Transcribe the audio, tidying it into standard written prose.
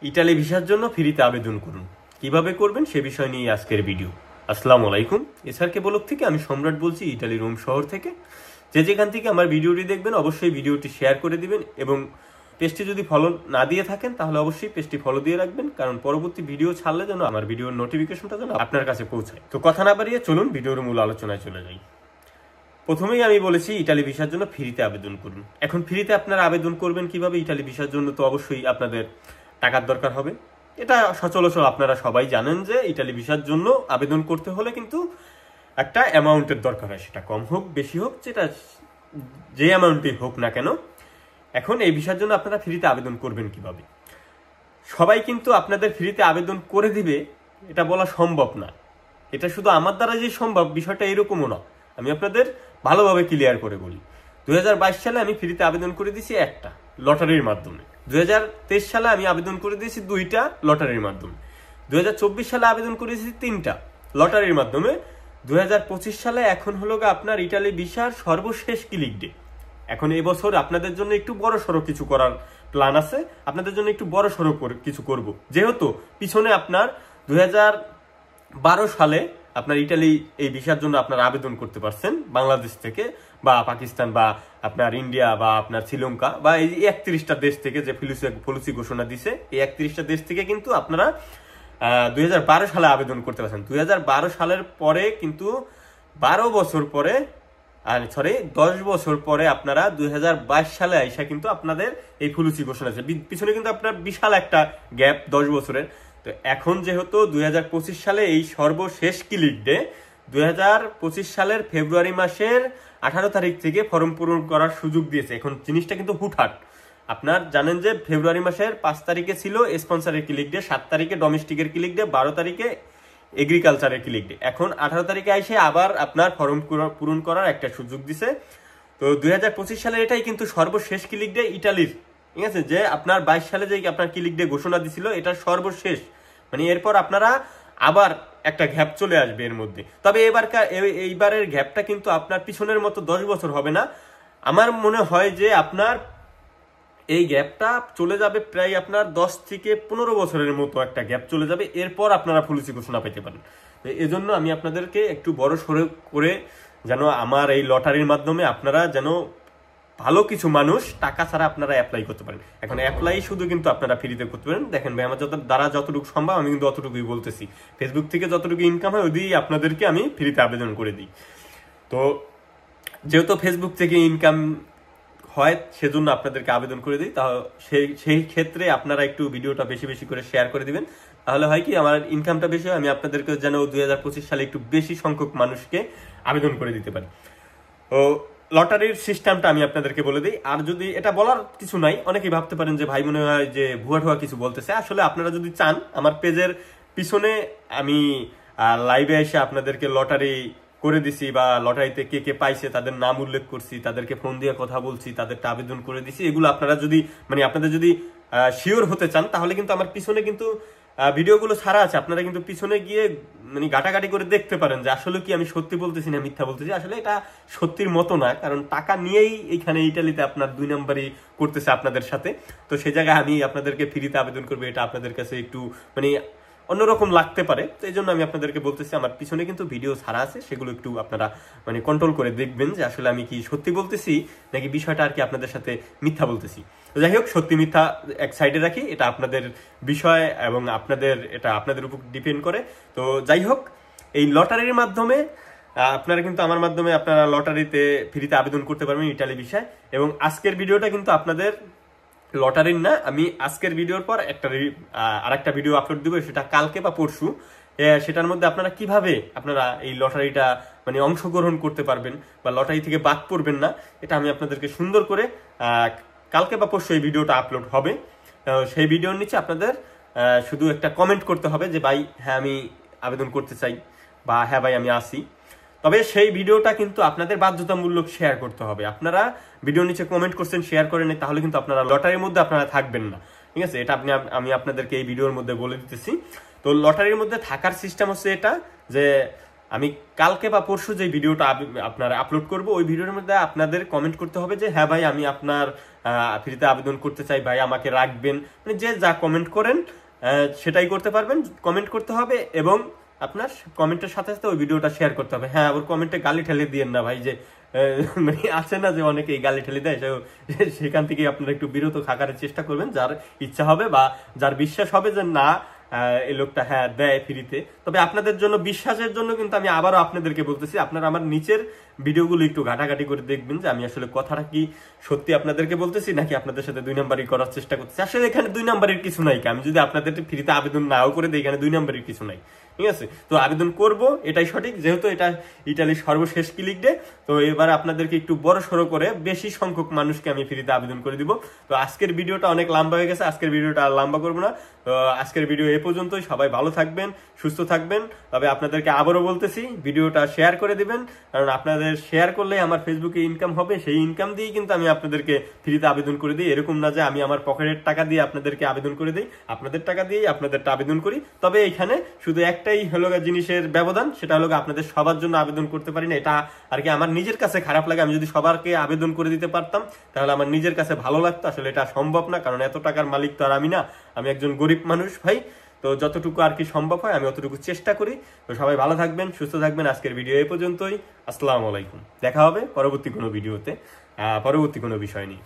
Italy ভিসার জন্য ফ্রিতে আবেদন করুন। কিভাবে করবেন সে বিষয় নিয়ে আজকের ভিডিও। আসসালামু আলাইকুম, এসআরকে ব্লগ থেকে আমি সম্রাট বলছি, ইতালি রোম শহর থেকে। যেখান থেকে আমার ভিডিওটি দেখবেন অবশ্যই ভিডিওটি শেয়ার করে দিবেন এবং পেজটি যদি ফলো না দিয়ে থাকেন তাহলে অবশ্যই পেজটি ফলো দিয়ে রাখবেন, কারণ পরবর্তী ভিডিও ছাড়লে যেন আমার ভিডিওর নোটিফিকেশনটা যেন আপনার কাছে পৌঁছায়। তো কথা না বাড়িয়ে চলুন ভিডিওর মূল আলোচনায় চলে যাই। প্রথমেই আমি বলেছি ইতালি ভিসার জন্য ফ্রিতে আবেদন করুন। এখন ফ্রিতে আপনারা আবেদন করবেন কিভাবে? ইতালি ভিসার জন্য তো অবশ্যই আপনাদের টাকার দরকার হবে। এটা সচরাচর আপনারা সবাই জানেন যে ইতালি ভিসার জন্য আবেদন করতে হলে কিন্তু একটা অ্যামাউন্টের দরকার হয়, সেটা কম হোক বেশি হোক, যেটা যে অ্যামাউন্টই হোক না কেন। এখন এই ভিসার জন্য আপনারা ফ্রিতে আবেদন করবেন কিভাবে? সবাই কিন্তু আপনাদের ফ্রিতে আবেদন করে দিবে এটা বলা সম্ভব না। এটা শুধু আমার দ্বারা যে সম্ভব বিষয়টা এরকমও না। আমি আপনাদের ভালোভাবে ক্লিয়ার করে বলি। 2022 সালে আমি ফ্রিতে আবেদন করে দিয়েছি একটা লটারির মাধ্যমে। 2023 সালে আমি আবেদন করে দিয়েছি 2টা লটারির মাধ্যমে। 2024 সালে আবেদন করেছি 3টা লটারির মাধ্যমে। 2025 সালে এখন হলো আপনার ইটালি ভিসার সর্বশেষ ক্লিক ডে। এখন এবছর আপনাদের জন্য একটু বড় সড়ো কিছু করার প্ল্যান আছে, আপনাদের জন্য একটু বড় সড়ো কিছু করব। যেহেতু পিছনে আপনার 2012 সালে আপনার ইটালি এই ভিসার জন্য আপনার আবেদন করতে পারছেন বাংলাদেশ থেকে বা পাকিস্তান বা আপনার ইন্ডিয়া বা আপনার শ্রীলঙ্কা বা এই 31টা দেশ থেকে যে পলিসি ঘোষণা দিছে, এই 31টা দেশ থেকে কিন্তু আপনারা 2012 সালে আবেদন করতে পারছেন। 2012 সালের পরে কিন্তু 10 বছর পরে আপনারা 2022 সালে আইসা কিন্তু আপনাদের এই পলিসি ঘোষণা আছে। পিছনে কিন্তু আপনার বিশাল একটা গ্যাপ 10 বছরের। তো এখন যেহেতু 2025 সালে এই সর্বশেষ ক্লিক ডে, 2025 সালের ফেব্রুয়ারি মাসের 18 তারিখ থেকে ফর্ম পূরণ করার সুযোগ দিয়েছে। এখন জিনিসটা কিন্তু হুটহাট। আপনার জানেন যে ফেব্রুয়ারি মাসের 5 তারিখে ছিল স্পন্সরের ক্লিক ডে, 7 তারিখে ডোমেস্টিকের ক্লিক ডে, 12 তারিখে এগ্রিকালচারের ক্লিক ডে। এখন 18 তারিখে এসে আবার আপনার ফর্ম পূরণ করার একটা সুযোগ দিছে। তো 2025 সালে এটাই কিন্তু সর্বশেষ ক্লিক ডে ইটালির, ঠিক আছে? যে আপনার 22 সালে যে আপনার ক্লিক ডে ঘোষণা দিছিল এটা সর্বশেষ, মানে এরপর আপনারা আবার একটা গ্যাপ চলে আসবে এর মধ্যে। তবে এইবারের গ্যাপটা কিন্তু আপনার পিছনের মতো 10 বছর হবে না। আমার মনে হয় যে আপনার এই গ্যাপটা চলে যাবে প্রায় আপনার 10 থেকে 15 বছরের মতো একটা গ্যাপ চলে যাবে। এরপর আপনারা পলিসি ঘোষণা পেতে পারেন। এজন্য আমি আপনাদেরকে একটু বড় সড়ো করে যেন আমার এই লটারির মাধ্যমে আপনারা যেন ভালো কিছু মানুষ টাকা ছাড়া আপনারা অ্যাপ্লাই করতে পারেন। এখন অ্যাপ্লাই শুধু কিন্তু আপনারা ফ্রিতে করতে পারেন। দেখেন ভাই, আমার দ্বারা যতটুকু সম্ভব আমি কিন্তু অতটুকুই বলতেছি। ফেসবুক থেকে যতটুকু ইনকাম হয় ওই দিয়েই আপনাদেরকে আমি ফ্রিতে আবেদন করে দিই। তো যেহেতু ফেসবুক থেকে ইনকাম হয় সেজন্য আপনাদেরকে আবেদন করে দিই। সেই ক্ষেত্রে আপনারা একটু ভিডিওটা বেশি বেশি করে শেয়ার করে দিবেন। তাহলে হয় কি, আমার ইনকামটা বেশি হয়, আমি আপনাদেরকে যেন 2025 সালে একটু বেশি সংখ্যক মানুষকে আবেদন করে দিতে পারি। ও লটারির সিস্টেমটা আমি আপনাদেরকে বলে দিই। আর যদি এটা বলার কিছু নাই, অনেকেই ভাবতে পারেন যে ভাই মনে হয় যে ভুয়া ঠুয়া কিছু বলতেছে। আসলে আপনারা যদি চান, আমার পেজের পিছনে আমি লাইভে এসে আপনাদেরকে লটারি করে দিছি বা লটারিতে কে কে পাইছে তাদের নাম উল্লেখ করছি, তাদেরকে ফোন দিয়ে কথা বলছি, তাদেরটা আবেদন করে দিছি। এগুলো আপনারা যদি আপনাদের যদি শিওর হতে চান তাহলে কিন্তু আমার পিছনে কিন্তু ভিডিওগুলো ছাড়া আছে। আপনারা কিন্তু পিছনে গিয়ে ঘাটাঘাটি করে দেখতে পারেন যে আসলে কি আমি সত্যি বলতেছি না মিথ্যা বলতেছি। আসলে এটা সত্যির মতো না, কারণ টাকা নিয়েই এইখানে ইটালিতে আপনার 2 নম্বরই করতেছে আপনাদের সাথে। তো সেই জায়গায় আমি আপনাদেরকে ফ্রিতে আবেদন করবো, এটা আপনাদের কাছে একটু অন্যরকম লাগতে পারে। তো এই জন্য আমি আপনাদেরকে বলতেছি আমার পিছনে কিন্তু ভিডিও ছাড়া আছে, সেগুলো একটু আপনারা কন্ট্রোল করে দেখবেন যে আসলে আমি কি সত্যি বলতেছি নাকি বিষয়টা আর কি আপনাদের সাথে মিথ্যা বলতেছি। তো যাই হোক, সত্যি মিথ্যা এক সাইডে রাখি, এটা আপনাদের বিষয় এবং এটা আপনাদের উপর ডিপেন্ড করে। তো যাই হোক, এই লটারির মাধ্যমে আপনারা কিন্তু আমার মাধ্যমে আপনারা লটারিতে ফ্রিতে আবেদন করতে পারবেন ইটালি ভিসায়। এবং আজকের ভিডিওটা কিন্তু আপনাদের লটারির না, আমি আজকের ভিডিওর পর আরেকটা ভিডিও আপলোড দিব, সেটা কালকে বা পরশু। সেটার মধ্যে আপনারা কিভাবে আপনারা এই লটারিটা অংশগ্রহণ করতে পারবেন বা লটারি থেকে বাদ পড়বেন না, এটা আমি আপনাদেরকে সুন্দর করে কালকে বা পরশু এই ভিডিওটা আপলোড হবে। সেই ভিডিওর নিচে আপনাদের শুধু একটা কমেন্ট করতে হবে যে ভাই হ্যাঁ আমি আবেদন করতে চাই বা হ্যাঁ ভাই আমি আসি। তবে সেই ভিডিওটা কিন্তু আপনাদের বাধ্যতামূলক শেয়ার করতে হবে। আপনারা ভিডিও নিচে কমেন্ট করছেন, শেয়ার করেন, তাহলে কিন্তু আপনারা লটারির মধ্যে আপনারা থাকবেন না, ঠিক আছে? এটা আমি আপনাদেরকে এই ভিডিওর মধ্যে বলে দিতেছি। তো লটারির মধ্যে থাকার সিস্টেম হচ্ছে এটা যে আমি কালকে বা পরশু যে ভিডিওটা আপনারা আপলোড করব ওই ভিডিওর মধ্যে আপনাদের কমেন্ট করতে হবে যে হ্যাঁ ভাই আমি আপনার ফ্রিতে আবেদন করতে চাই ভাই, আমাকে রাখবেন, মানে যে যা কমেন্ট করেন সেটাই করতে পারবেন। কমেন্ট করতে হবে এবং আপনার কমেন্টের সাথে সাথে ওই ভিডিওটা শেয়ার করতে হবে। হ্যাঁ, ওর কমেন্টে গালি ঠেলে দিয়েন না ভাই, যে মানে আছে না যে অনেকে গালি ঠেলে দেয়, সেখান থেকে আপনারা একটু বিরত থাকার চেষ্টা করবেন। যার ইচ্ছা হবে বা যার বিশ্বাস হবে যে না এই লোকটা হ্যাঁ দেয় ফ্রিতে, তবে আপনাদের জন্য বিশ্বাসের জন্য কিন্তু আমি আবারও আপনাদেরকে বলতেছি, আপনারা আমার নিচের ভিডিওগুলো একটু ঘাটাঘাটি করে দেখবেন যে আমি আসলে কথাটা কি সত্যি আপনাদেরকে বলতেছি নাকি আপনাদের সাথে 2 নাম্বারই করার চেষ্টা করতেছি। আসলে এখানে 2 নাম্বারের কিছু নাই, আমি যদি আপনাদের ফ্রিতে আবেদন নাও করে দিই এখানে 2 নাম্বারের কিছু নাই, ঠিক আছে? তো আবেদন করব এটাই সঠিক, যেহেতু এটা ইতালির সর্বশেষ ক্লিক ডে। তো এবার আপনাদেরকে একটু বড় সড়ো করে বেশি সংখ্যক মানুষকে আমি ফ্রিতে আবেদন করে দিব। তো আজকের ভিডিওটা অনেক লম্বা হয়ে গেছে, আজকের ভিডিওটা আর লম্বা করবো না। তো আজকের ভিডিও এ পর্যন্তই। সবাই ভালো থাকবেন, সুস্থ থাকবেন। তবে আপনাদেরকে আবারও বলতেছি ভিডিওটা শেয়ার করে দিবেন, কারণ আপনাদের শেয়ার করলে আমার ফেসবুকে ইনকাম হবে, সেই ইনকাম দিয়েই কিন্তু আমি আপনাদেরকে ফ্রিতে আবেদন করে দিই। এরকম না যে আমি আমার পকেটের টাকা দিয়ে আপনাদেরকে আবেদন করে দিই, আপনাদের টাকা দিয়েই আপনাদেরটা আবেদন করি। তবে এখানে শুধু একটাই হলো জিনিসের ব্যবধান, সেটা হলো আপনাদের সবার জন্য আবেদন করতে পারি না। এটা আর কি আমার নিজের কাছে খারাপ লাগে। আমি যদি সবারকে আবেদন করে দিতে পারতাম তাহলে আমার নিজের কাছে ভালো লাগতো। আসলে এটা সম্ভব না, কারণ এত টাকার মালিক তো আর আমি না, আমি একজন গরিব মানুষ ভাই। তো যতটুকু আর কি সম্ভব হয় আমি অতটুকু চেষ্টা করি। তো সবাই ভালো থাকবেন, সুস্থ থাকবেন। আজকের ভিডিও এই পর্যন্তই। আসসালামু আলাইকুম। দেখা হবে পরবর্তী কোনো ভিডিওতে, পরবর্তী কোনো বিষয় নিয়ে।